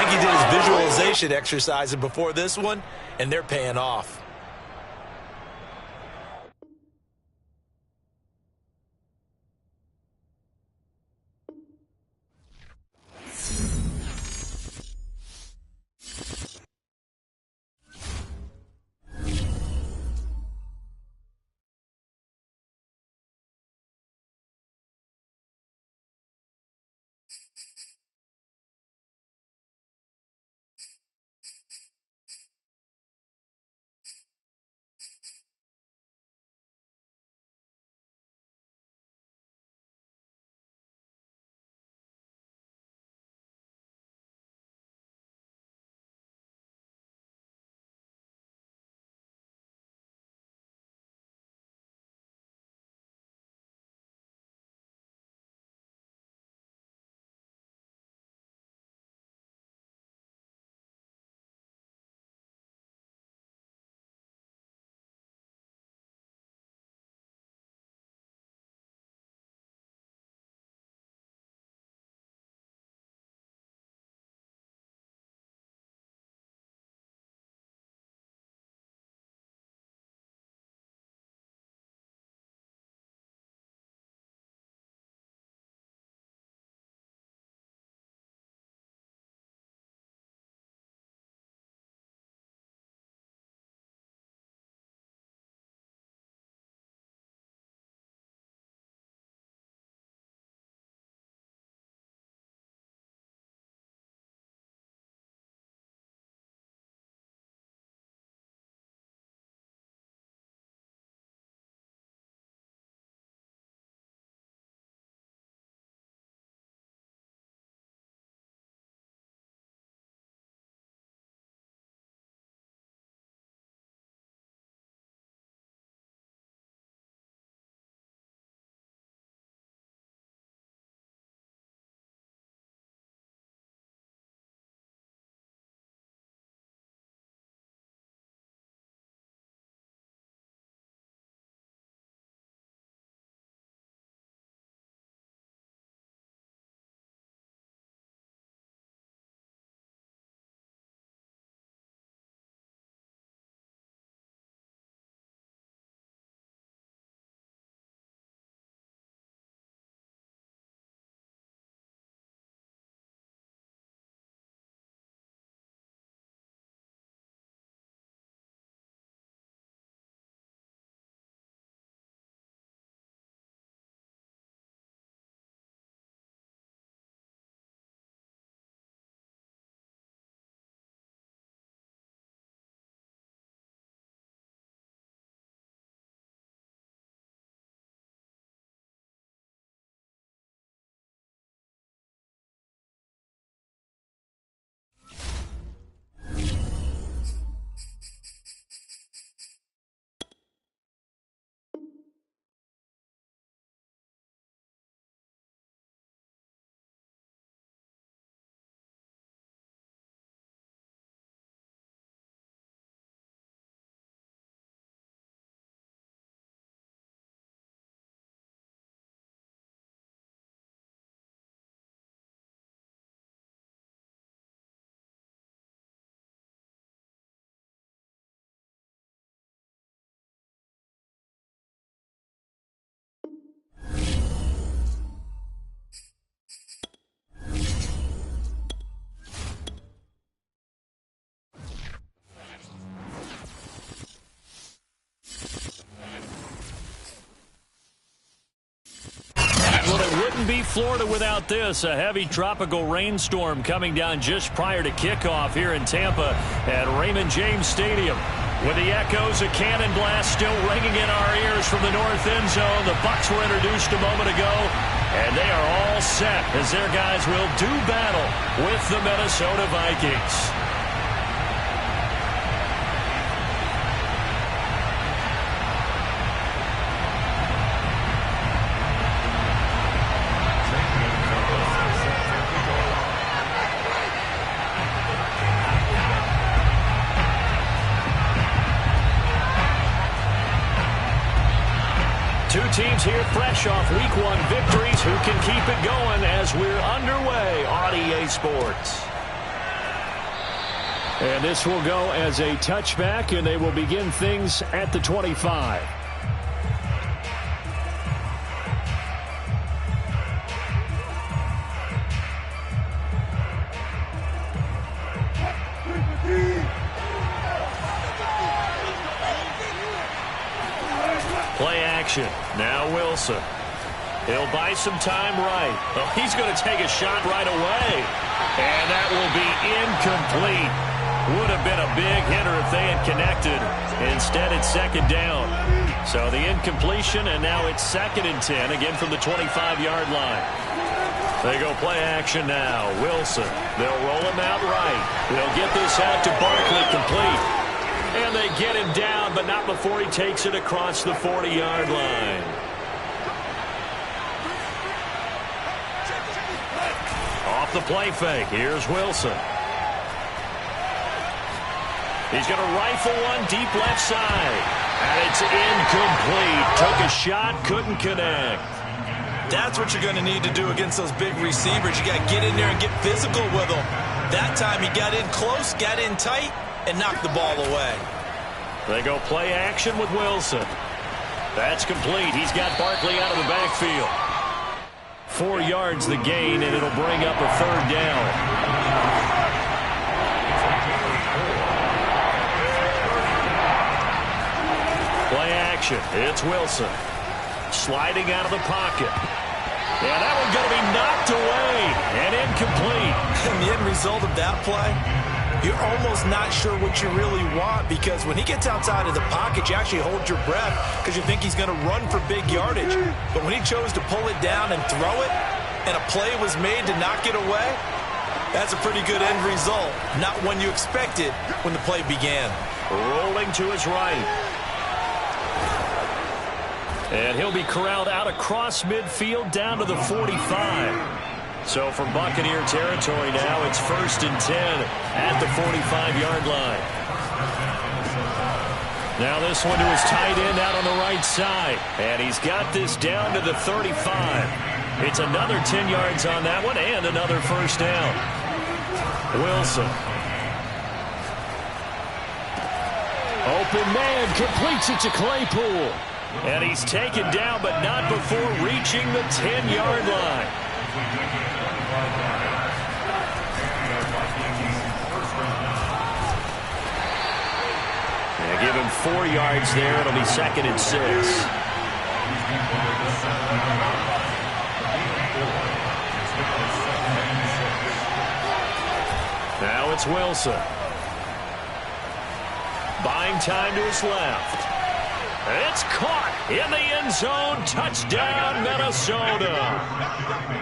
think he did his visualization exercises before this one, and they're paying off. Wouldn't be Florida without this. A heavy tropical rainstorm coming down just prior to kickoff here in Tampa at Raymond James Stadium. With the echoes of cannon blast still ringing in our ears from the north end zone, the Bucs were introduced a moment ago, and they are all set as their guys will do battle with the Minnesota Vikings. Two teams here fresh off Week 1 victories. Who can keep it going as we're underway on EA Sports? And this will go as a touchback, and they will begin things at the 25. Play action. Now Wilson. He'll buy some time right. Oh, he's going to take a shot right away. And that will be incomplete. Would have been a big hitter if they had connected. Instead, it's second down. So the incompletion, and now it's 2nd and 10, again from the 25-yard line. They go play action now. Wilson. They'll roll him out right. They'll get this out to Barkley, complete. And they get him down, but not before he takes it across the 40-yard line. Off the play fake, here's Wilson. He's going to rifle one deep left side. And it's incomplete. Took a shot, couldn't connect. That's what you're going to need to do against those big receivers. You got to get in there and get physical with them. That time he got in close, got in tight, and knocked the ball away. They go play action with Wilson. That's complete. He's got Barkley out of the backfield. 4 yards the gain, and it'll bring up a 3rd down. Play action. It's Wilson. Sliding out of the pocket. And that one's going to be knocked away and incomplete. And the end result of that play, you're almost not sure what you really want, because when he gets outside of the pocket, you actually hold your breath because you think he's going to run for big yardage. But when he chose to pull it down and throw it, and a play was made to knock it away, that's a pretty good end result. Not one you expected when the play began. Rolling to his right. And he'll be corralled out across midfield down to the 45. So from Buccaneer territory now, it's 1st and 10 at the 45-yard line. Now this one to his tight end out on the right side. And he's got this down to the 35. It's another 10 yards on that one and another 1st down. Wilson. Open man, completes it to Claypool. And he's taken down, but not before reaching the 10-yard line. Give him 4 yards there. It'll be 2nd and 6. Now it's Wilson. Buying time to his left. It's caught in the end zone. Touchdown, Minnesota.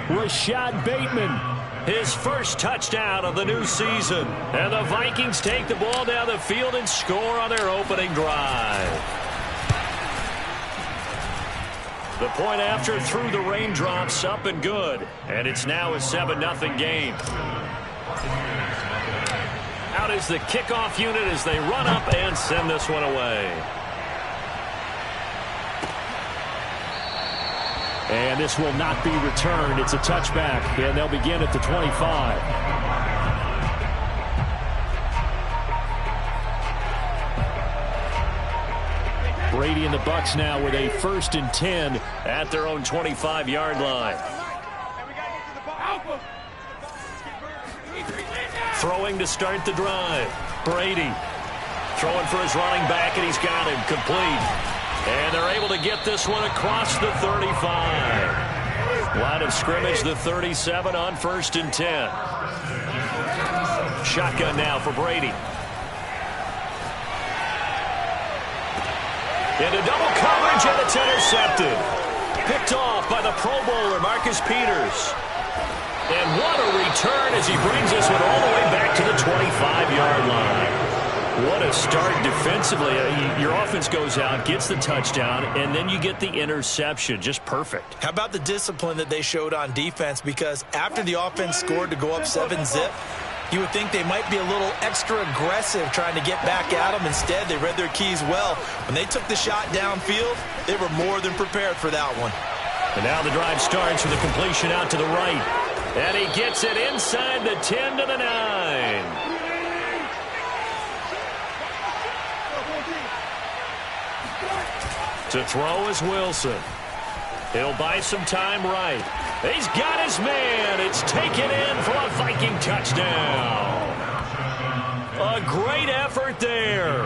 Rashad Bateman, his first touchdown of the new season. And the Vikings take the ball down the field and score on their opening drive. The point after through the raindrops, up and good. And it's now a 7-0 game. Out is the kickoff unit as they run up and send this one away. And this will not be returned. It's a touchback, and they'll begin at the 25. Brady and the Bucs now with a 1st and 10 at their own 25-yard line. Throwing to start the drive. Brady throwing for his running back, and he's got him complete. And they're able to get this one across the 35. Line of scrimmage, the 37 on 1st and 10. Shotgun now for Brady. Into double coverage, and it's intercepted. Picked off by the Pro Bowler, Marcus Peters. And what a return as he brings this one all the way back to the 25-yard line. What a start defensively. Your offense goes out, gets the touchdown, and then you get the interception. Just perfect. How about the discipline that they showed on defense? Because after the offense scored to go up 7-zip, you would think they might be a little extra aggressive trying to get back at them. Instead, they read their keys well. When they took the shot downfield, they were more than prepared for that one. And now the drive starts with a completion out to the right. And he gets it inside the 10 to the 9. To throw is Wilson. He'll buy some time right. He's got his man. It's taken in for a Viking touchdown. A great effort there.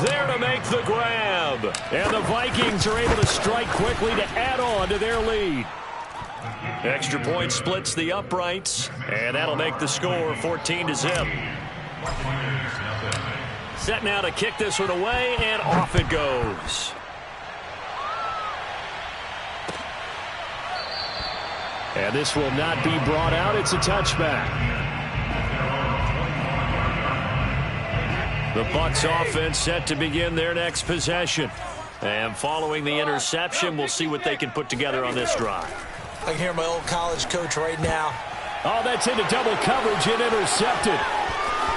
There to make the grab. And the Vikings are able to strike quickly to add on to their lead. Extra point splits the uprights, and that'll make the score 14-0. Set now to kick this one away, and off it goes. And this will not be brought out. It's a touchback. The Bucs offense set to begin their next possession. And following the interception, we'll see what they can put together on this drive. I can hear my old college coach right now. Oh, that's into double coverage and intercepted.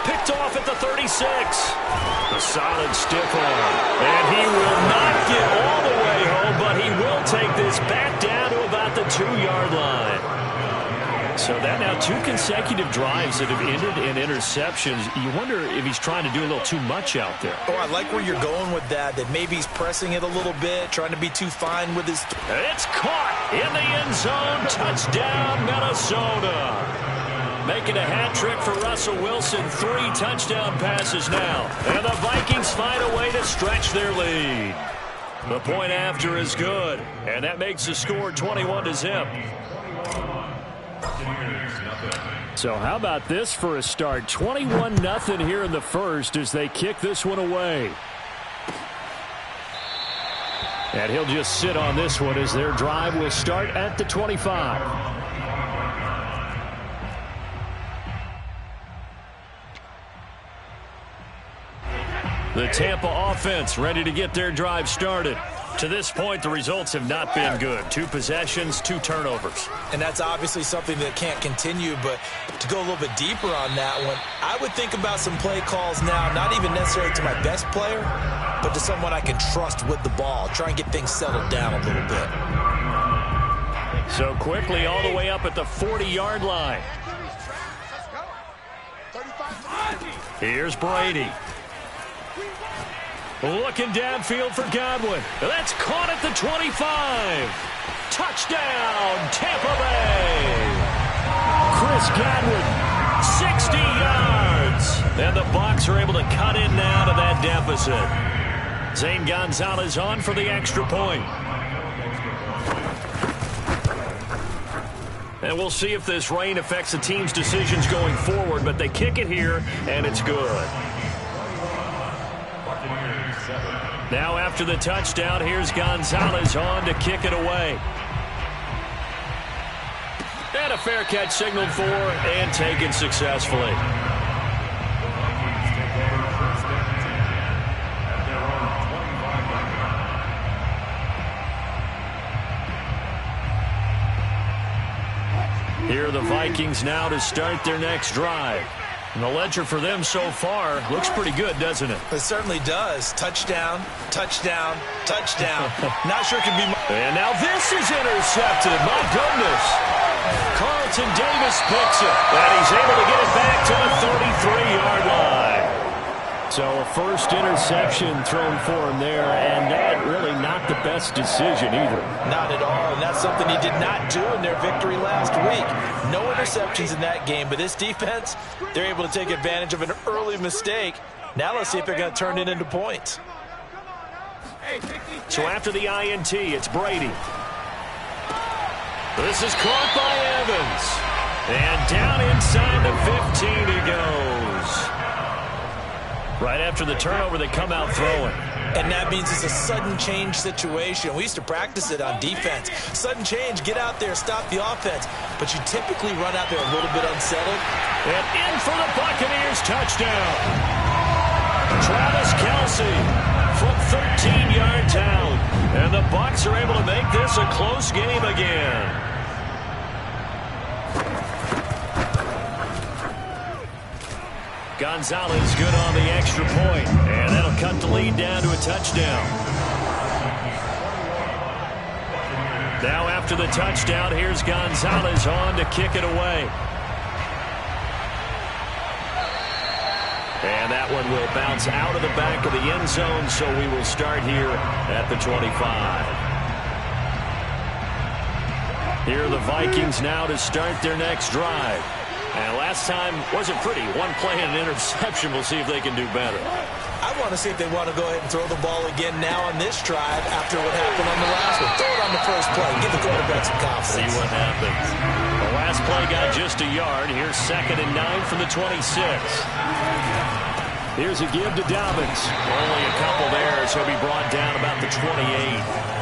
Picked off at the 36. A solid stiff arm. And he will not get all the way home, but he will take this back down to about the 2-yard line. So that now 2 consecutive drives that have ended in interceptions. You wonder if he's trying to do a little too much out there. Oh, I like where you're going with that maybe he's pressing it a little bit, trying to be too fine with his... It's caught in the end zone. Touchdown, Minnesota. Making a hat trick for Russell Wilson. 3 touchdown passes now. And the Vikings find a way to stretch their lead. The point after is good. And that makes the score 21-0. So how about this for a start? 21-0 here in the first as they kick this one away. And he'll just sit on this one as their drive will start at the 25. The Tampa offense ready to get their drive started. To this point, the results have not been good. 2 possessions, 2 turnovers. And that's obviously something that can't continue, but to go a little bit deeper on that one, I would think about some play calls now, not even necessarily to my best player, but to someone I can trust with the ball. Try and get things settled down a little bit. So quickly all the way up at the 40-yard line. Here's Brady. Looking downfield for Godwin. That's caught at the 25. Touchdown, Tampa Bay. Chris Godwin, 60 yards. And the Bucs are able to cut in now to that deficit. Zane Gonzalez on for the extra point. And we'll see if this rain affects the team's decisions going forward, but they kick it here, and it's good. Now after the touchdown, here's Gonzalez on to kick it away. And a fair catch signaled for and taken successfully. Here are the Vikings now to start their next drive. And the ledger for them so far looks pretty good, doesn't it? It certainly does. Touchdown, touchdown, touchdown. Not sure it can be more. And now this is intercepted. My goodness. Carlton Davis picks it. And he's able to get it back to the 33-yard line. So a first interception thrown for him there, and that really not the best decision either. Not at all, and that's something he did not do in their victory last week. No interceptions in that game, but this defense, they're able to take advantage of an early mistake. Now let's see if they're going to turn it into points. So after the INT, it's Brady. This is caught by Evans. And down inside the 15 he goes. Right after the turnover, they come out throwing. And that means it's a sudden change situation. We used to practice it on defense. Sudden change, get out there, stop the offense. But you typically run out there a little bit unsettled. And in for the Buccaneers touchdown. Travis Kelce from 13 yards out. And the Bucs are able to make this a close game again. Gonzalez good on the extra point, and that'll cut the lead down to a touchdown. Now after the touchdown, here's Gonzalez on to kick it away. And that one will bounce out of the back of the end zone, so we will start here at the 25. Here are the Vikings now to start their next drive. And last time wasn't pretty. One play and an interception. We'll see if they can do better. I want to see if they want to go ahead and throw the ball again now on this drive after what happened on the last one. Throw it on the first play. Give the quarterback some confidence. See what happens. The last play got just a yard. Here's 2nd and 9 from the 26. Here's a give to Dobbins. Only a couple there, so he'll be brought down about the 28.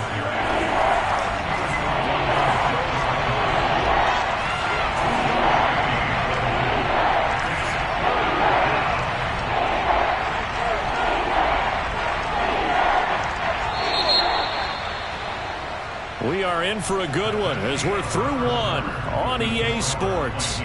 We are in for a good one as we're through one on EA Sports.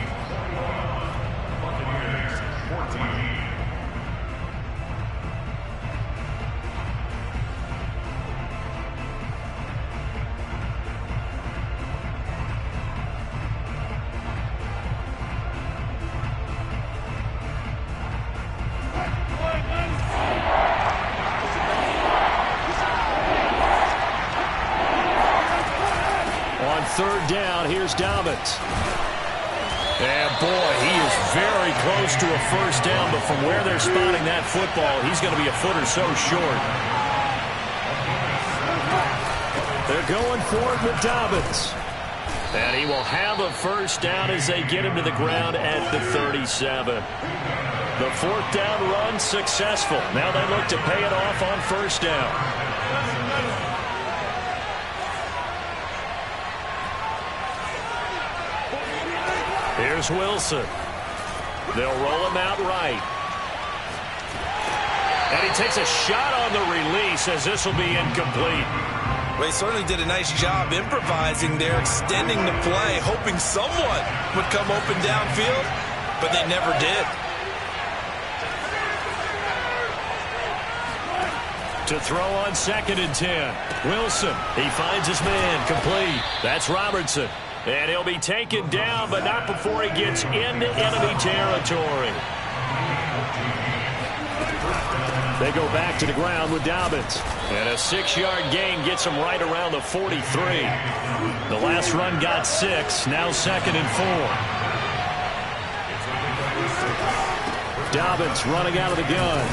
Third down, here's Dobbins. And boy, he is very close to a first down, but from where they're spotting that football, he's going to be a foot or so short. They're going for it with Dobbins. And he will have a first down as they get him to the ground at the 37. The 4th down run successful. Now they look to pay it off on first down. Here's Wilson. They'll roll him out right. And he takes a shot on the release as this will be incomplete. Well, he certainly did a nice job improvising there, extending the play, hoping someone would come open downfield, but they never did. To throw on 2nd and 10. Wilson, he finds his man, complete. That's Robertson. And he'll be taken down, but not before he gets into enemy territory. They go back to the ground with Dobbins. And a 6-yard gain gets him right around the 43. The last run got 6, now 2nd and 4. Dobbins running out of the gun.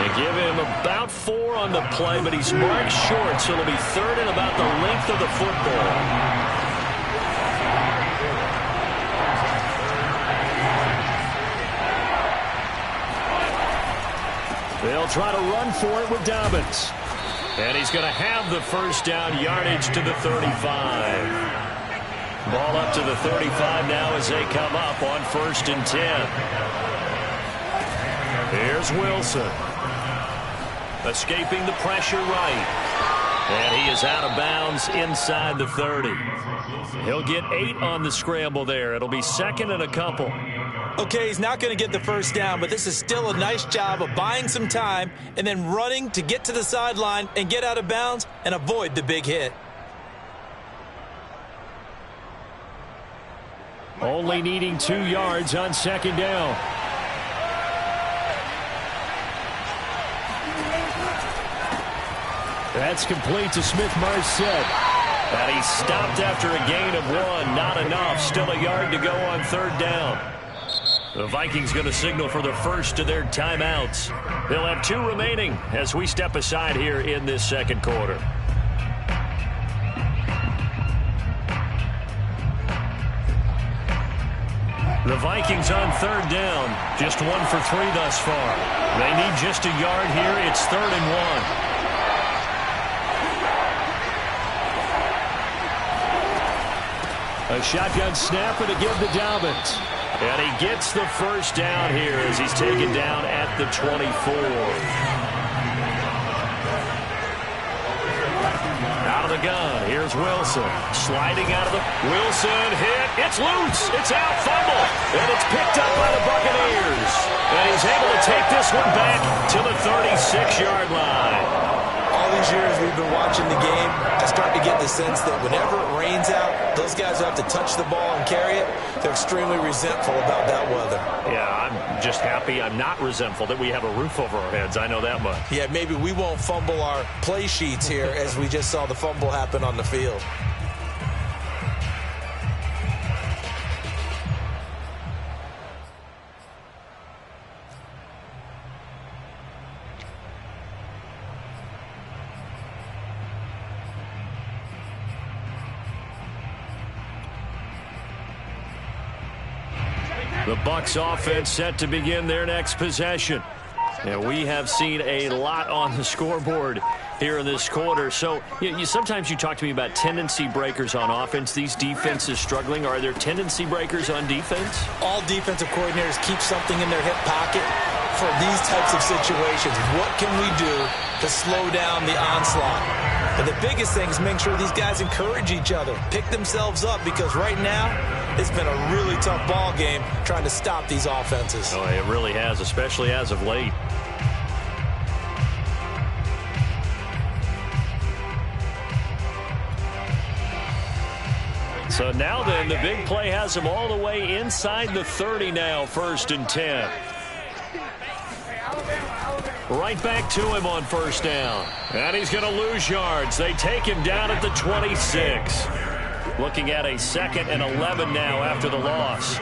They give him about 4 on the play, but he's marked short, so it'll be 3rd and about the length of the football. They'll try to run for it with Dobbins. And he's going to have the first down yardage to the 35. Ball up to the 35 now as they come up on 1st and 10. Here's Wilson. Escaping the pressure right. And he is out of bounds inside the 30. He'll get 8 on the scramble there. It'll be 2nd and a couple. Okay, he's not going to get the first down, but this is still a nice job of buying some time and then running to get to the sideline and get out of bounds and avoid the big hit. Only needing 2 yards on 2nd down. That's complete to Smith-Marset. And he stopped after a gain of 1. Not enough. Still a yard to go on 3rd down. The Vikings going to signal for the first of their timeouts. They'll have 2 remaining as we step aside here in this 2nd quarter. The Vikings on 3rd down. Just 1 for 3 thus far. They need just a yard here. It's 3rd and 1. A shotgun snap and a give to Dobbins. And he gets the first down here as he's taken down at the 24. Out of the gun, here's Wilson. Sliding out of the... Wilson hit. It's loose. It's out. Fumble. And it's picked up by the Buccaneers. And he's able to take this one back to the 36-yard line. All these years we've been watching the game, I start to get the sense that whenever it rains out, those guys who have to touch the ball and carry it, they're extremely resentful about that weather. Yeah, I'm just happy. I'm not resentful that we have a roof over our heads. I know that much. Yeah, maybe we won't fumble our play sheets here as we just saw the fumble happen on the field. The Bucs offense set to begin their next possession. And we have seen a lot on the scoreboard here in this quarter. So sometimes you talk to me about tendency breakers on offense. These defenses struggling. Are there tendency breakers on defense? All defensive coordinators keep something in their hip pocket for these types of situations. What can we do to slow down the onslaught? And the biggest thing is make sure these guys encourage each other, pick themselves up, because right now it's been a really tough ball game trying to stop these offenses. Oh, it really has, especially as of late. So now then, the big play has him all the way inside the 30 now, 1st and 10. Right back to him on 1st down. And he's going to lose yards. They take him down at the 26. Looking at a 2nd and 11 now after the loss.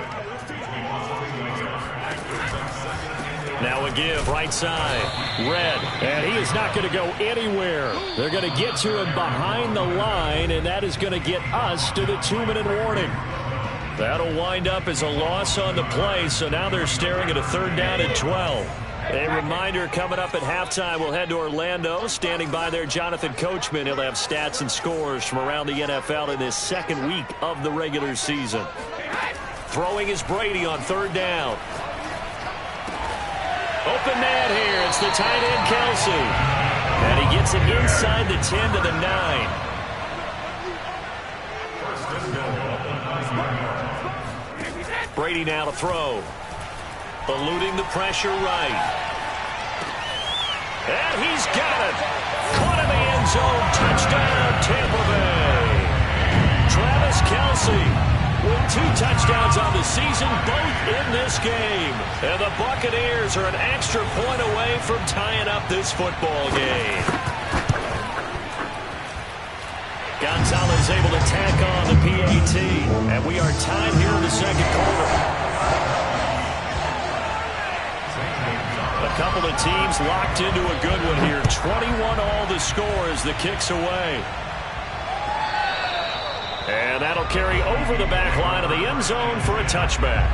Now a give, right side. Red, and he is not going to go anywhere. They're going to get to him behind the line, and that is going to get us to the 2-minute warning. That'll wind up as a loss on the play, so now they're staring at a 3rd down and 12. A reminder coming up at halftime, we'll head to Orlando. Standing by there, Jonathan Coachman. He'll have stats and scores from around the NFL in this 2nd week of the regular season. Throwing is Brady on 3rd down. Open man here. It's the tight end, Kelsey. And he gets it inside the 10 to the 9. Brady now to throw. Eluding the pressure right. And he's got it. Caught in the end zone. Touchdown, Tampa Bay. Travis Kelce with 2 touchdowns on the season, both in this game. And the Buccaneers are an extra point away from tying up this football game. Gonzalez able to tack on the PAT. And we are tied here in the 2nd quarter. A couple of teams locked into a good one here. 21 all the score as the kick's away. And that'll carry over the back line of the end zone for a touchback.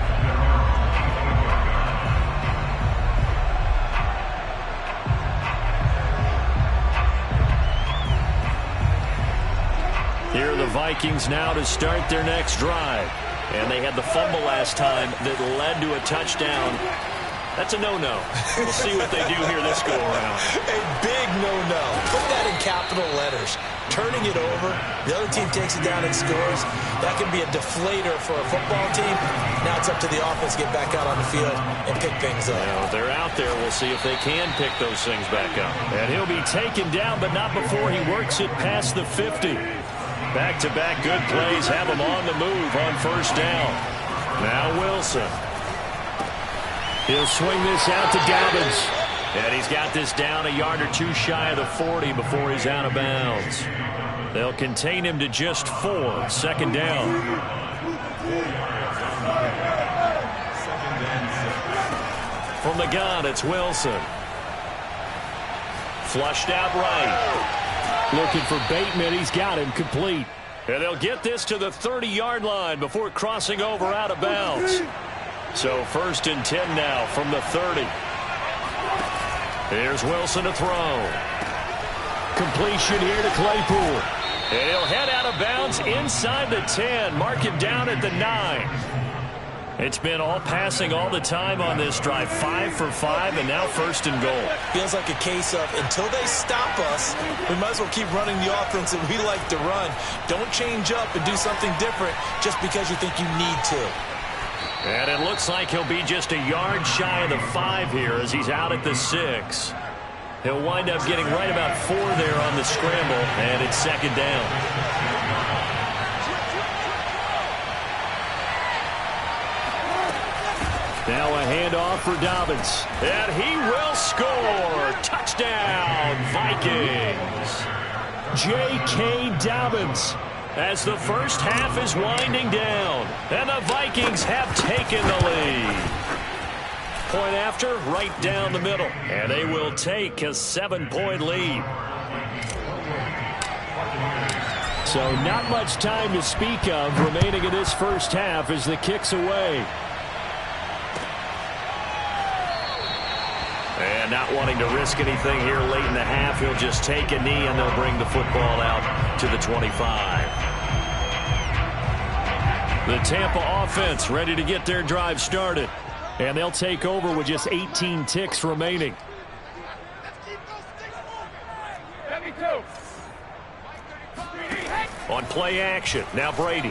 Here are the Vikings now to start their next drive. And they had the fumble last time that led to a touchdown. That's a no-no. We'll see what they do here this go-around. A big no-no. Put that in capital letters. Turning it over, the other team takes it down and scores. That can be a deflator for a football team. Now it's up to the offense to get back out on the field and pick things up. Well, they're out there. We'll see if they can pick those things back up. And he'll be taken down, but not before he works it past the 50. Back-to-back good plays have him on the move on 1st down. Now Wilson. He'll swing this out to Dobbins. And he's got this down a yard or 2 shy of the 40 before he's out of bounds. They'll contain him to just 4. 2nd down. From the gun, it's Wilson. Flushed out right. Looking for Bateman. He's got him complete. And they'll get this to the 30-yard line before crossing over out of bounds. So 1st and 10 now from the 30. Here's Wilson to throw. Completion here to Claypool. And he'll head out of bounds inside the 10. Mark him down at the 9. It's been all passing all the time on this drive. 5 for 5, and now 1st and goal. Feels like a case of until they stop us, we might as well keep running the offense that we like to run. Don't change up and do something different just because you think you need to. And it looks like he'll be just a yard shy of the 5 here as he's out at the 6. He'll wind up getting right about 4 there on the scramble, and it's 2nd down. Now a handoff for Dobbins. And he will score. Touchdown, Vikings. J.K. Dobbins as the first half is winding down. And the Vikings have taken the lead. Point after, right down the middle. And they will take a 7-point lead. So not much time to speak of remaining in this first half as the kick's away. And not wanting to risk anything here late in the half, he'll just take a knee and they'll bring the football out to the 25. The Tampa offense ready to get their drive started. And they'll take over with just 18 ticks remaining. On play action, now Brady.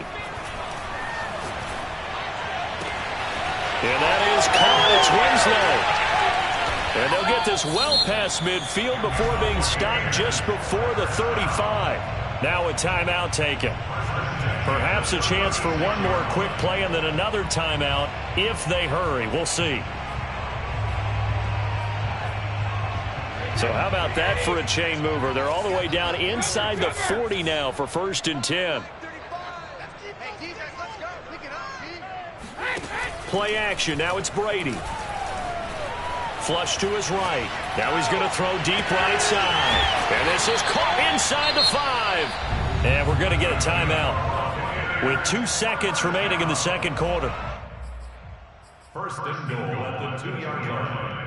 And that is caught. It's Winslow. And they'll get this well past midfield before being stopped just before the 35. Now a timeout taken. Perhaps a chance for one more quick play and then another timeout if they hurry. We'll see. So how about that for a chain mover? They're all the way down inside the 40 now for 1st and 10. Play action. Now it's Brady. Flush to his right. Now he's going to throw deep right side. And this is caught inside the 5. And we're going to get a timeout with 2 seconds remaining in the second quarter. 1st and goal at the 2-yard line.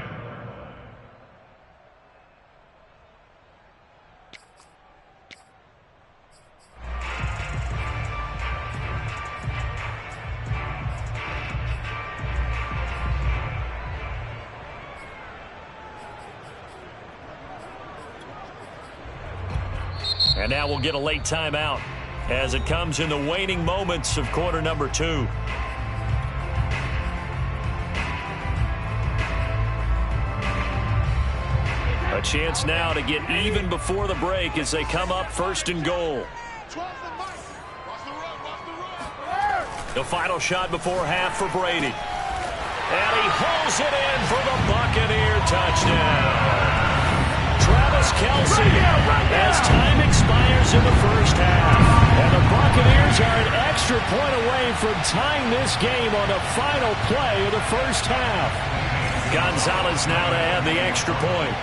And now we'll get a late timeout as it comes in the waning moments of quarter number 2. A chance now to get even before the break as they come up 1st and goal. The final shot before half for Brady. And he hauls it in for the Buccaneer touchdown. Travis Kelce as time expires in the first half. And the Buccaneers are an extra point away from tying this game on the final play of the first half. Gonzalez now to add the extra point.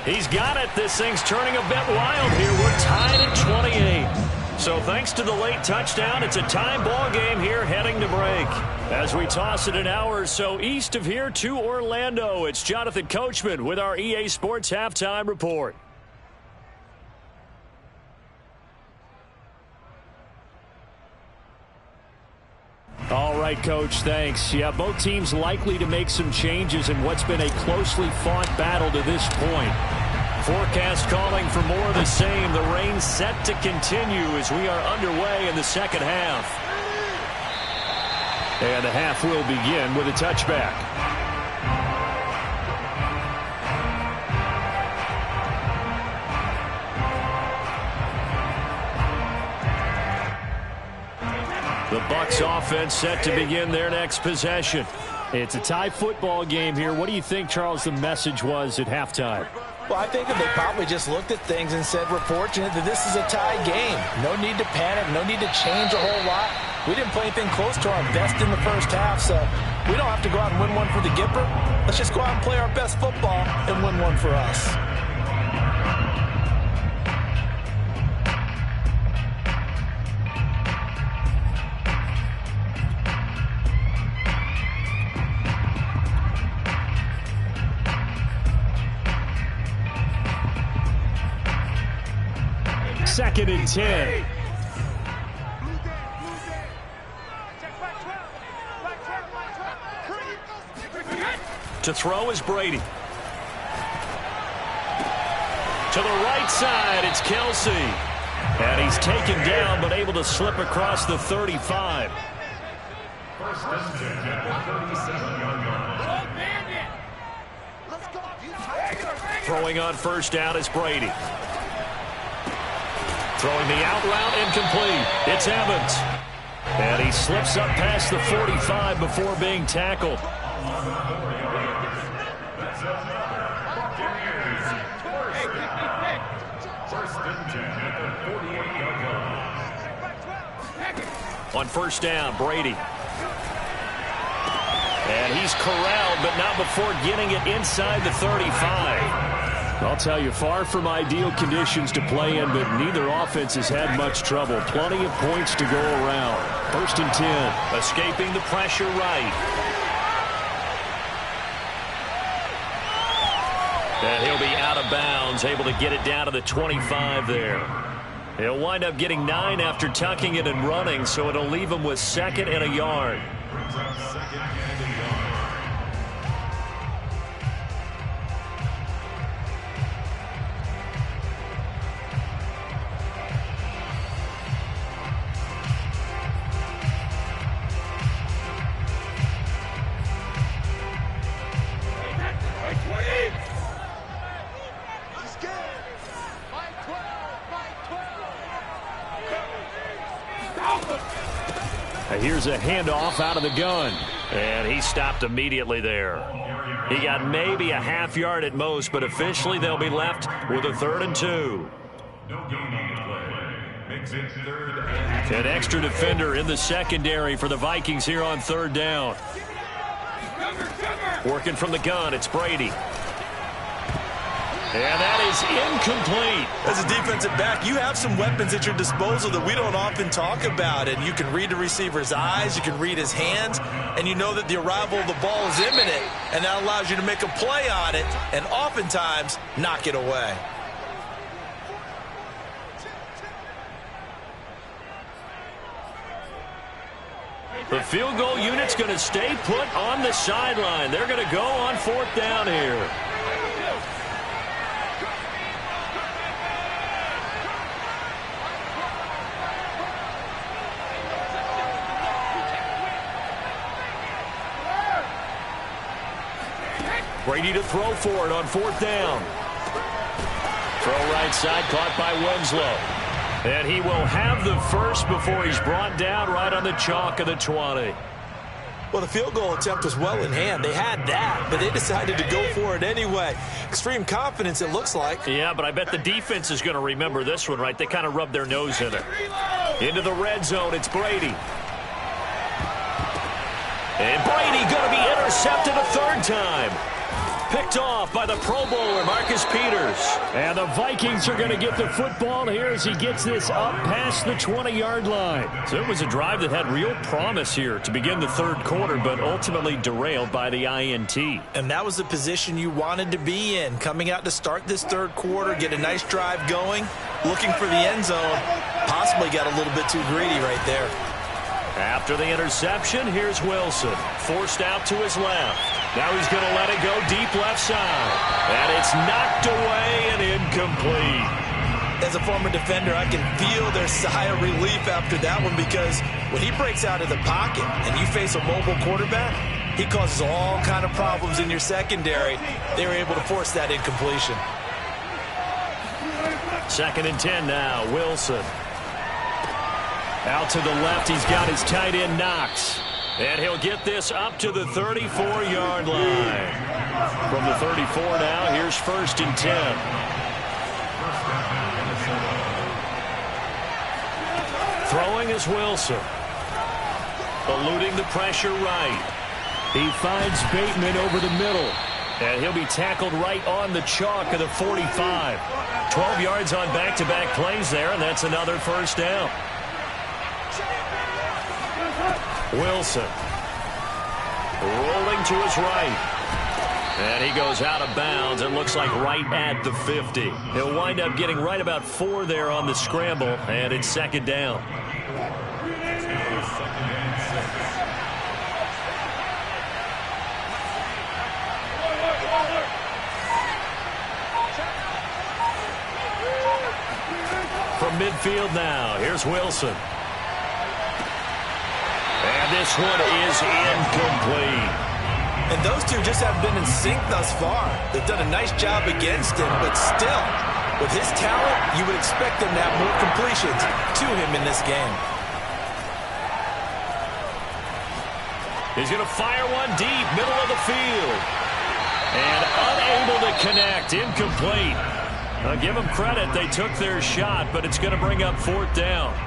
He's got it. This thing's turning a bit wild here. We're tied at 28. So thanks to the late touchdown, it's a tie ball game here heading to break. As we toss it an hour or so east of here to Orlando, it's Jonathan Coachman with our EA Sports Halftime Report. All right, Coach, thanks. Yeah, both teams likely to make some changes in what's been a closely fought battle to this point. Forecast calling for more of the same. The rain set to continue as we are underway in the second half. And the half will begin with a touchback. The Bucs offense set to begin their next possession. It's a tie football game here. What do you think, Charles, the message was at halftime? Well, I think that they probably just looked at things and said, we're fortunate that this is a tie game. No need to panic, no need to change a whole lot. We didn't play anything close to our best in the first half, so we don't have to go out and win one for the Gipper. Let's just go out and play our best football and win one for us. Second and 10. To throw is Brady. To the right side, it's Kelce. And he's taken down, but able to slip across the 35. Throwing on first down is Brady. Throwing the out route incomplete. It's Evans. And he slips up past the 45 before being tackled. On first down, Brady. And he's corralled, but not before getting it inside the 35. I'll tell you, far from ideal conditions to play in, but neither offense has had much trouble. Plenty of points to go around. First and 10. Escaping the pressure right. And he'll be out of bounds, able to get it down to the 25 there. He'll wind up getting 9 after tucking it and running, so it'll leave him with 2nd and a yard. Here's a handoff out of the gun. And he stopped immediately there. He got maybe a half yard at most, but officially they'll be left with a 3rd and 2. An extra defender in the secondary for the Vikings here on 3rd down. Working from the gun, it's Brady. And that is incomplete. As a defensive back, you have some weapons at your disposal that we don't often talk about. And you can read the receiver's eyes, you can read his hands, and you know that the arrival of the ball is imminent. And that allows you to make a play on it and oftentimes knock it away. The field goal unit's going to stay put on the sideline. They're going to go on 4th down here. Brady to throw for it on 4th down. Throw right side, caught by Winslow. And he will have the first before he's brought down right on the chalk of the 20. Well, the field goal attempt was well in hand. They had that, but they decided to go for it anyway. Extreme confidence, it looks like. Yeah, but I bet the defense is going to remember this one, right? They kind of rubbed their nose in it. Into the red zone, it's Brady. And Brady going to be intercepted a 3rd time. Picked off by the Pro Bowler, Marcus Peters. And the Vikings are going to get the football here as he gets this up past the 20-yard line. So it was a drive that had real promise here to begin the 3rd quarter, but ultimately derailed by the INT. And that was the position you wanted to be in. Coming out to start this 3rd quarter, get a nice drive going, looking for the end zone. Possibly got a little bit too greedy right there. After the interception, here's Wilson. Forced out to his left. Now he's going to let it go deep left side. And it's knocked away and incomplete. As a former defender, I can feel their sigh of relief after that one, because when he breaks out of the pocket and you face a mobile quarterback, he causes all kind of problems in your secondary. They were able to force that incompletion. 2nd and 10 now, Wilson. Out to the left, he's got his tight end Knox. And he'll get this up to the 34-yard line. From the 34 now, here's 1st and 10. Throwing is Wilson. Eluding the pressure right. He finds Bateman over the middle. And he'll be tackled right on the chalk of the 45. 12 yards on back-to-back plays there, and that's another 1st down. Wilson rolling to his right. And he goes out of bounds. It looks like right at the 50. He'll wind up getting right about 4 there on the scramble, and it's 2nd down. From midfield now, here's Wilson. And this one is incomplete. And those two just haven't been in sync thus far. They've done a nice job against him, but still, With his talent, you would expect them to have more completions to him in this game. He's going to fire one deep, middle of the field. And unable to connect, incomplete. Give them credit, they took their shot, but it's going to bring up 4th down.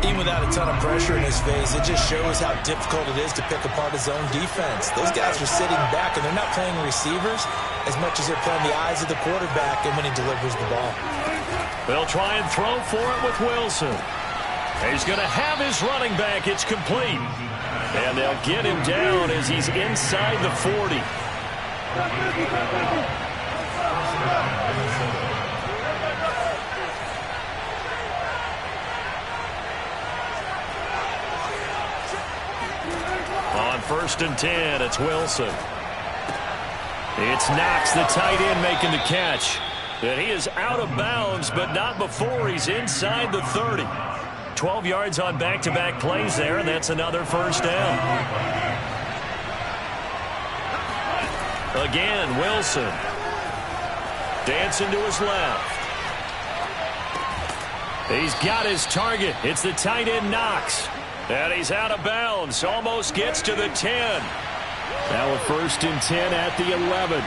Even without a ton of pressure in his face, it just shows how difficult it is to pick apart his own defense. Those guys are sitting back, and they're not playing receivers as much as they're playing the eyes of the quarterback and when he delivers the ball. They'll try and throw for it with Wilson. He's going to have his running back. It's complete. And they'll get him down as he's inside the 40. On 1st and 10, it's Wilson. It's Knox, the tight end, making the catch. And he is out of bounds, but not before he's inside the 30. 12 yards on back-to-back plays there, and that's another 1st down. Again, Wilson. Dancing to his left. He's got his target. It's the tight end, Knox. And he's out of bounds. Almost gets to the 10. Now a 1st and 10 at the 11.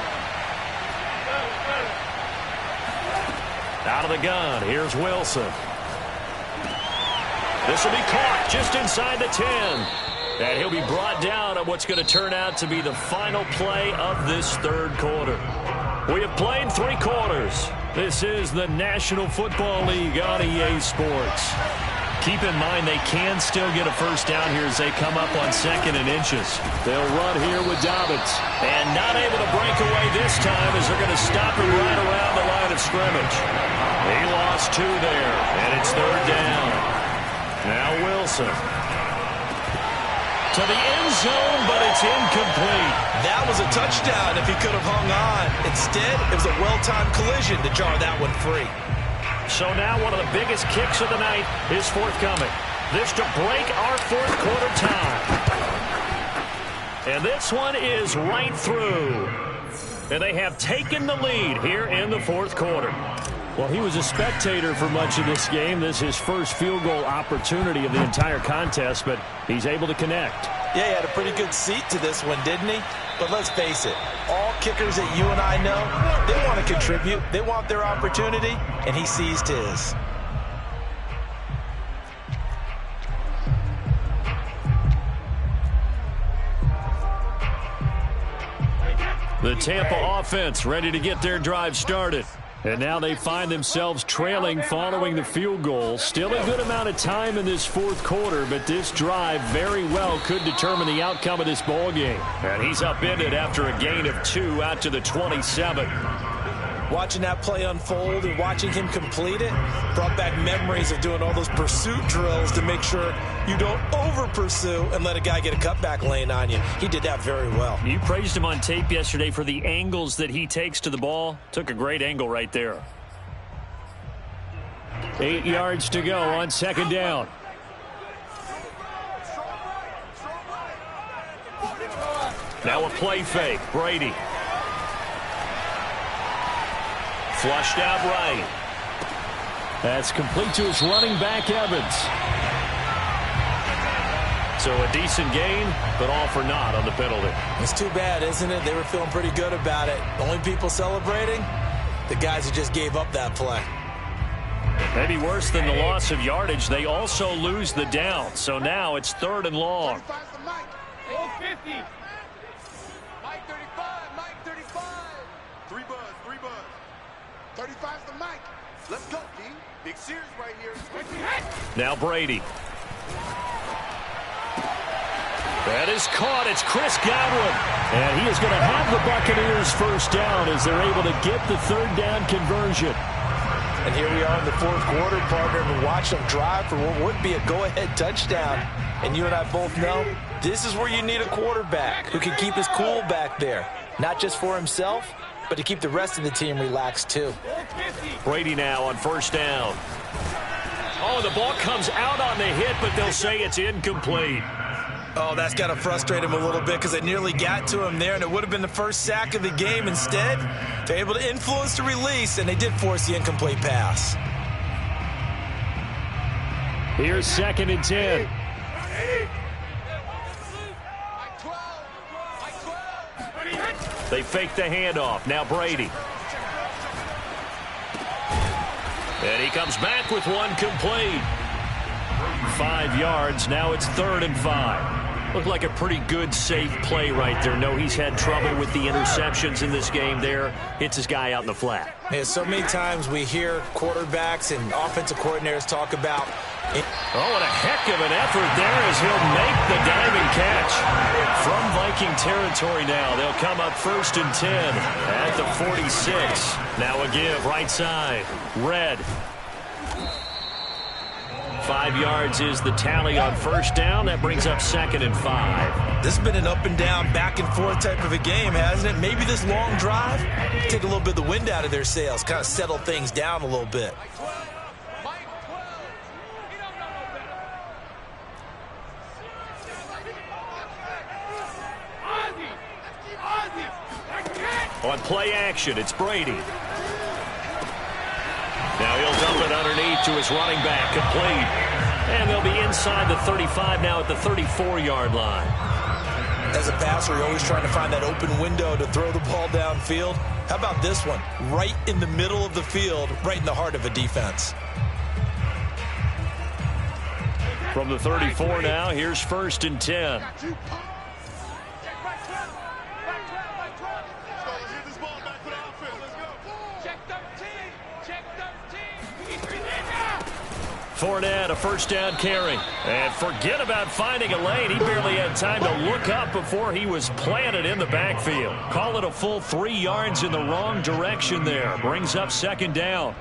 Out of the gun. Here's Wilson. This will be caught just inside the 10. And he'll be brought down on what's going to turn out to be the final play of this 3rd quarter. We have played 3 quarters. This is the National Football League on EA Sports. Keep in mind they can still get a 1st down here as they come up on 2nd and inches. They'll run here with Dobbins. And not able to break away this time as they're going to stop him right around the line of scrimmage. He lost 2 there, and it's 3rd down. Now Wilson. To the end zone, but it's incomplete. That was a touchdown if he could have hung on. Instead, it was a well-timed collision to jar that one free. So now one of the biggest kicks of the night is forthcoming. This to break our 4th quarter tie. And this one is right through. And they have taken the lead here in the 4th quarter. Well, he was a spectator for much of this game. This is his first field goal opportunity of the entire contest, but he's able to connect. Yeah, he had a pretty good seat to this one, didn't he? But let's face it, all kickers that you and I know, they want to contribute. They want their opportunity, and he seized his. The Tampa offense ready to get their drive started. And now they find themselves trailing following the field goal. Still a good amount of time in this 4th quarter, but this drive very well could determine the outcome of this ball game. And he's upended after a gain of 2 out to the 27. Watching that play unfold and watching him complete it brought back memories of doing all those pursuit drills to make sure you don't over-pursue and let a guy get a cutback lane on you. He did that very well. You praised him on tape yesterday for the angles that he takes to the ball. Took a great angle right there. 8 yards to go on 2nd down. Now a play fake. Brady. Flushed out right. That's complete to his running back, Evans. So a decent gain, but all for naught on the penalty. It's too bad, isn't it? They were feeling pretty good about it. Only people celebrating, the guys who just gave up that play. Maybe worse than the loss of yardage, they also lose the down. So now it's 3rd and long. Mike 35, Mike 35. 3 buzz. 35's the Mike. Let's go, D. Big Sears right here. Now Brady. That is caught. It's Chris Godwin. And he is going to have the Buccaneers 1st down as they're able to get the 3rd down conversion. And here we are in the 4th quarter, partner, and watch them drive for what would be a go-ahead touchdown. And you and I both know this is where you need a quarterback who can keep his cool back there. Not just for himself, but to keep the rest of the team relaxed too. Brady now on 1st down. Oh, the ball comes out on the hit, but they'll say it's incomplete. Oh, that's got to frustrate him a little bit because they nearly got to him there, and it would have been the first sack of the game. Instead, they're able to influence the release, and they did force the incomplete pass. Here's 2nd and 10. They fake the handoff. Now Brady. And he comes back with one complete. 5 yards. Now it's 3rd and 5. Looked like a pretty good, safe play right there. No, he's had trouble with the interceptions in this game there. Hits his guy out in the flat. Yeah, so many times we hear quarterbacks and offensive coordinators talk about... Oh, and a heck of an effort there as he'll make the diving catch. From Viking territory now, they'll come up 1st and 10 at the 46. Now a give, right side. Red. 5 yards is the tally on 1st down. That brings up 2nd and 5. This has been an up and down, back and forth type of a game, hasn't it? Maybe this long drive, take a little bit of the wind out of their sails, kind of settle things down a little bit. On play action, it's Brady. Now he'll dump it underneath to his running back, complete. And they'll be inside the 35 now at the 34-yard line. As a passer, you're always trying to find that open window to throw the ball downfield. How about this one? Right in the middle of the field, right in the heart of a defense. From the 34 now, here's 1st and 10. Fournette, a 1st down carry. And forget about finding a lane. He barely had time to look up before he was planted in the backfield. Call it a full 3 yards in the wrong direction there. Brings up 2nd down.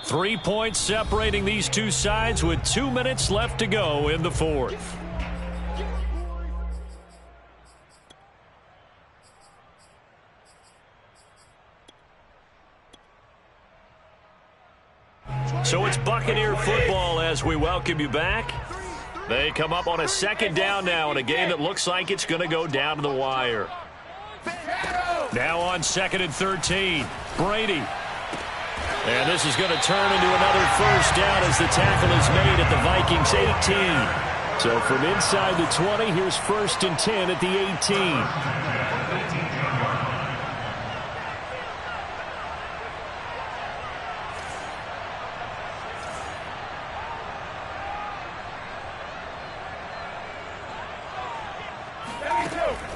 3 points separating these two sides with 2 minutes left to go in the 4th. So it's Buccaneer football as we welcome you back. They come up on a 2nd down now in a game that looks like it's going to go down to the wire. Now on 2nd and 13, Brady. And this is going to turn into another 1st down as the tackle is made at the Vikings 18. So from inside the 20, here's 1st and 10 at the 18.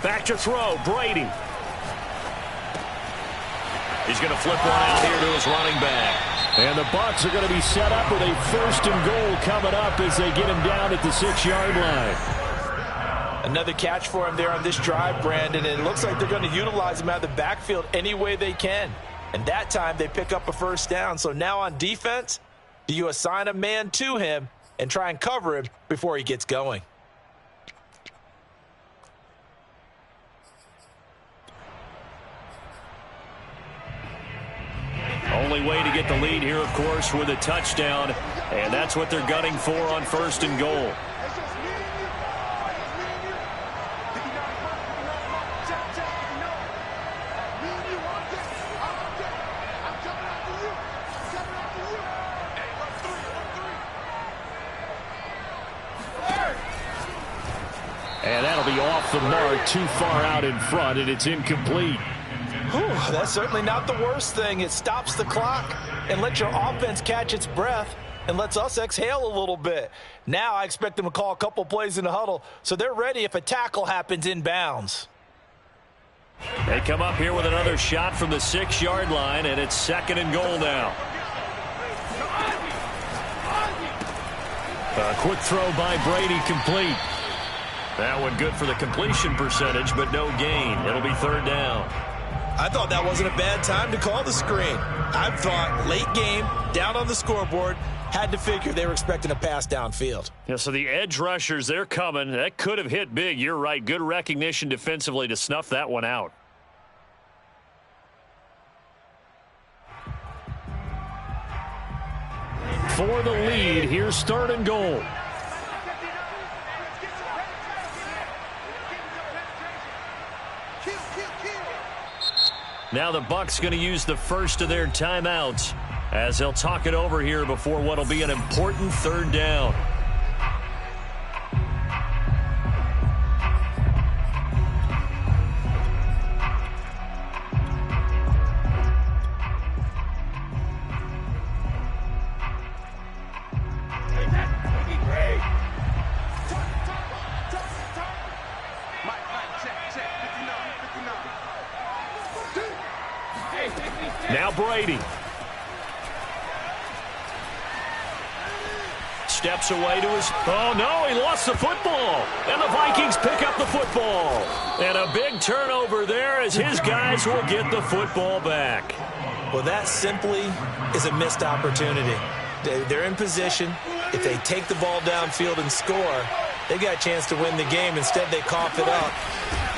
Back to throw, Brady. He's going to flip one out here to his running back. And the Bucs are going to be set up with a 1st and goal coming up as they get him down at the 6-yard line. Another catch for him there on this drive, Brandon, and it looks like they're going to utilize him out of the backfield any way they can. And that time they pick up a 1st down. So now on defense, do you assign a man to him and try and cover him before he gets going? Only way to get the lead here, of course, with a touchdown. And that's what they're gunning for on 1st and goal. And that'll be off the mark, too far out in front, and it's incomplete. Whew, that's certainly not the worst thing. It stops the clock and lets your offense catch its breath and lets us exhale a little bit. Now I expect them to call a couple plays in the huddle so they're ready if a tackle happens in bounds. They come up here with another shot from the 6-yard line, and it's 2nd and goal now. A quick throw by Brady, complete. That one good for the completion percentage, but no gain. It'll be 3rd down. I thought that wasn't a bad time to call the screen. I thought late game, down on the scoreboard, had to figure they were expecting a pass downfield. Yeah, so the edge rushers, they're coming. That could have hit big. You're right. Good recognition defensively to snuff that one out. For the lead, here's 3rd and goal. Now the Bucs going to use the first of their timeouts as they'll talk it over here before what will be an important third down. Now Brady. Steps away to his... Oh, no, he lost the football. And the Vikings pick up the football. And a big turnover there as his guys will get the football back. Well, that simply is a missed opportunity. They're in position. If they take the ball downfield and score, they got a chance to win the game. Instead, they cough it up.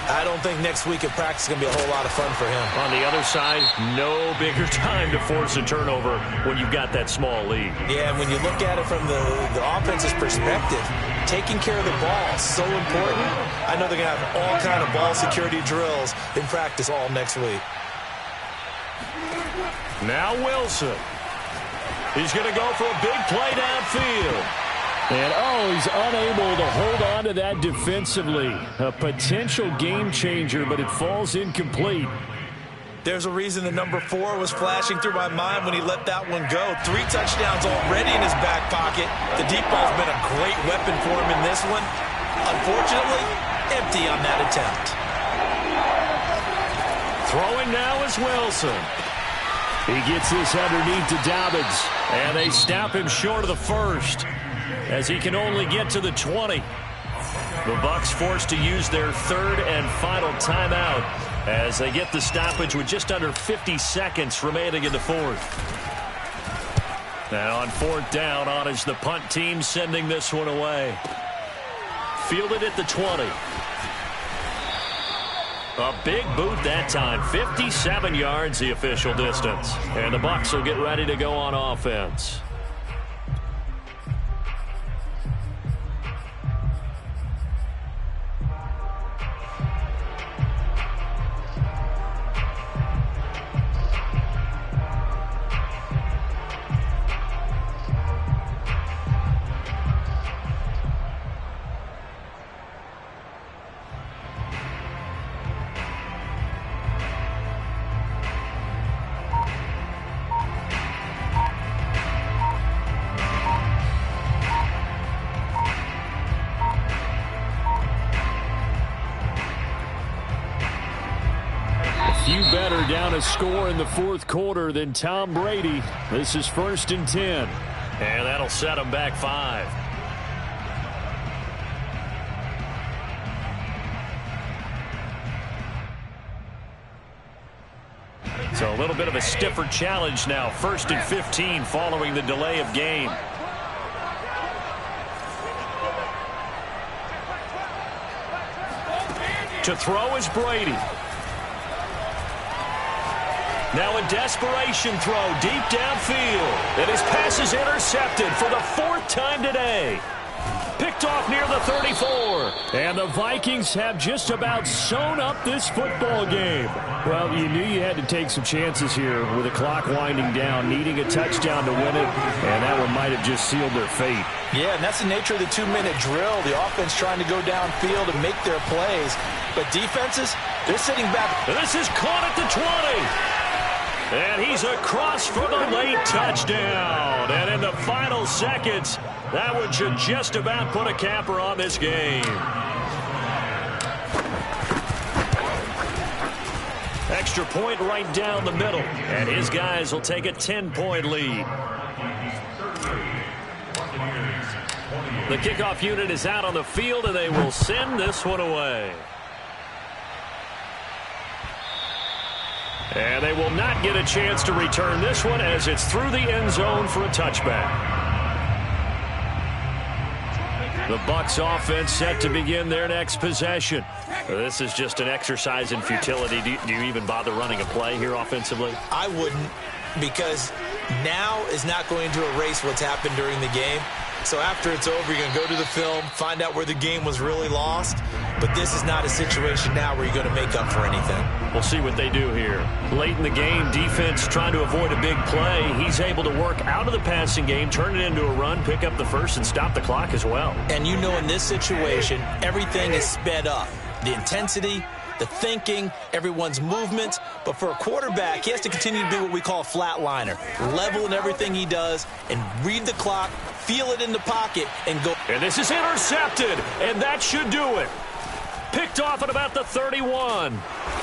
I don't think next week at practice is going to be a whole lot of fun for him. On the other side, no bigger time to force a turnover when you've got that small lead. Yeah, and when you look at it from the offense's perspective, taking care of the ball is so important. I know they're going to have all kind of ball security drills in practice all next week. Now Wilson. He's going to go for a big play downfield. And, he's unable to hold on to that defensively. A potential game changer, but it falls incomplete. There's a reason the number 4 was flashing through my mind when he let that one go. 3 touchdowns already in his back pocket. The deep ball's been a great weapon for him in this one. Unfortunately, empty on that attempt. Throwing now is Wilson. He gets this underneath to Dobbins, and they stop him short of the first, as he can only get to the 20. The Bucs forced to use their third and final timeout as they get the stoppage with just under 50 seconds remaining in the fourth. Now on fourth down, on is the punt team sending this one away. Fielded at the 20. A big boot that time. 57 yards the official distance. And the Bucs will get ready to go on offense. Better down a score in the fourth quarter than Tom Brady. This is 1st and 10. And that'll set him back 5. So a little bit of a stiffer challenge now. 1st and 15 following the delay of game. To throw is Brady. Now a desperation throw deep downfield. And his pass is intercepted for the 4th time today. Picked off near the 34. And the Vikings have just about sewn up this football game. Well, you knew you had to take some chances here with the clock winding down, needing a touchdown to win it, and that one might have just sealed their fate. Yeah, and that's the nature of the 2-minute drill. The offense trying to go downfield and make their plays. But defenses, they're sitting back. This is caught at the 20. And he's across for the late touchdown. And in the final seconds, that one should just about put a capper on this game. Extra point right down the middle. And his guys will take a 10-point lead. The kickoff unit is out on the field, and they will send this one away. And they will not get a chance to return this one as it's through the end zone for a touchback. The Bucs offense set to begin their next possession. This is just an exercise in futility. Do you even bother running a play here offensively? I wouldn't, because now is not going to erase what's happened during the game. So after it's over, you're going to go to the film, find out where the game was really lost. But this is not a situation now where you're going to make up for anything. We'll see what they do here. Late in the game, defense trying to avoid a big play. He's able to work out of the passing game, turn it into a run, pick up the first, and stop the clock as well. And you know in this situation, everything is sped up. The intensity, the thinking, everyone's movement. But for a quarterback, he has to continue to be what we call a flatliner. Level in everything he does and read the clock, feel it in the pocket, and go. And this is intercepted, and that should do it. Picked off at about the 31.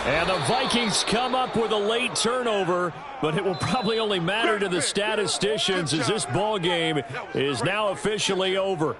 And the Vikings come up with a late turnover, but it will probably only matter to the statisticians as this ball game is now officially over.